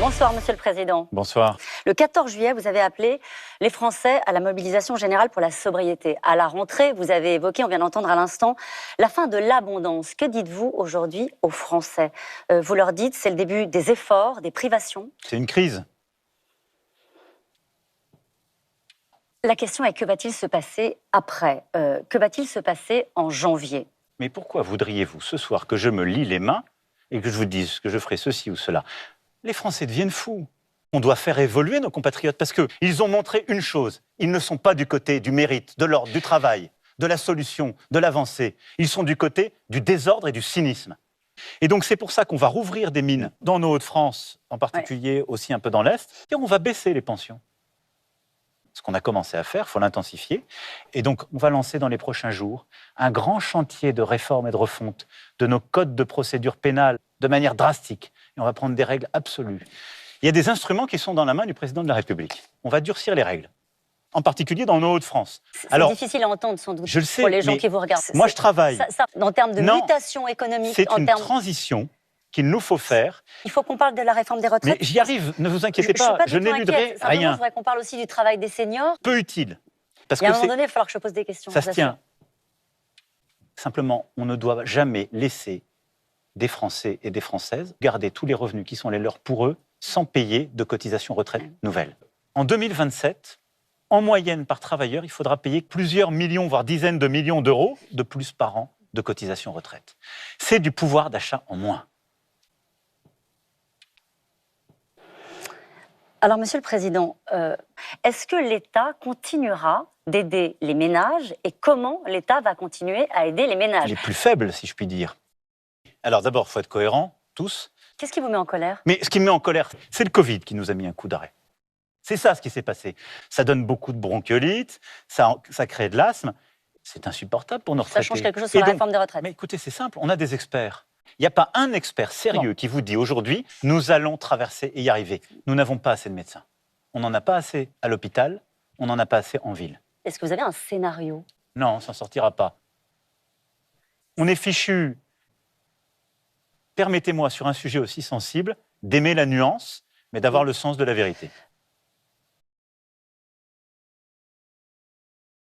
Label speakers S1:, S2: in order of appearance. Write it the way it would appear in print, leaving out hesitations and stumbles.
S1: Bonsoir, Monsieur le Président.
S2: Bonsoir.
S1: Le 14 juillet, vous avez appelé les Français à la mobilisation générale pour la sobriété. À la rentrée, vous avez évoqué, on vient d'entendre à l'instant, la fin de l'abondance. Que dites-vous aujourd'hui aux Français? Vous leur dites, c'est le début des efforts, des privations.
S2: C'est une crise.
S1: La question est, que va-t-il se passer après? Que va-t-il se passer en janvier?
S2: Mais pourquoi voudriez-vous ce soir que je me lie les mains et que je vous dise que je ferai ceci ou cela? Les Français deviennent fous. On doit faire évoluer nos compatriotes parce qu'ils ont montré une chose. Ils ne sont pas du côté du mérite, de l'ordre, du travail, de la solution, de l'avancée. Ils sont du côté du désordre et du cynisme. Et donc c'est pour ça qu'on va rouvrir des mines dans nos Hauts-de-France, en particulier aussi un peu dans l'Est, et on va baisser les pensions. Ce qu'on a commencé à faire, il faut l'intensifier. Et donc, on va lancer dans les prochains jours un grand chantier de réforme et de refonte de nos codes de procédure pénale de manière drastique. Et on va prendre des règles absolues. Il y a des instruments qui sont dans la main du président de la République. On va durcir les règles, en particulier dans nos Hauts-de-France.
S1: C'est difficile à entendre, sans doute,
S2: je le sais,
S1: pour les gens qui vous regardent.
S2: Moi, je travaille.
S1: En termes de mutation économique,
S2: c'est une transition qu'il nous faut faire.
S1: Il faut qu'on parle de la réforme des retraites.
S2: Mais j'y arrive, ne vous inquiétez pas, je n'éluderai rien.
S1: Je voudrais qu'on parle aussi du travail des seniors.
S2: Peu utile. Parce
S1: et à un moment donné, il va falloir que je pose des questions.
S2: Ça se tient. Simplement, on ne doit jamais laisser des Français et des Françaises garder tous les revenus qui sont les leurs pour eux sans payer de cotisation retraite nouvelle. En 2027, en moyenne par travailleur, il faudra payer plusieurs millions, voire dizaines de millions d'euros de plus par an de cotisation retraite. C'est du pouvoir d'achat en moins.
S1: Alors, Monsieur le Président, est-ce que l'État continuera d'aider les ménages et comment l'État va continuer à aider les ménages?
S2: Les plus faibles, si je puis dire. Alors d'abord, il faut être cohérents, tous.
S1: Qu'est-ce qui vous met en colère?
S2: Mais ce qui me met en colère, c'est le Covid qui nous a mis un coup d'arrêt. C'est ça ce qui s'est passé. Ça donne beaucoup de bronchiolite, ça crée de l'asthme. C'est insupportable pour nos retraités.
S1: Ça change quelque chose sur la réforme des retraites.
S2: Mais écoutez, c'est simple, on a des experts. Il n'y a pas un expert sérieux qui vous dit aujourd'hui, nous allons traverser et y arriver. Nous n'avons pas assez de médecins. On n'en a pas assez à l'hôpital, on n'en a pas assez en ville.
S1: Est-ce que vous avez un scénario?
S2: Non, on ne s'en sortira pas. On est fichu, permettez-moi, sur un sujet aussi sensible, d'aimer la nuance, mais d'avoir le sens de la vérité.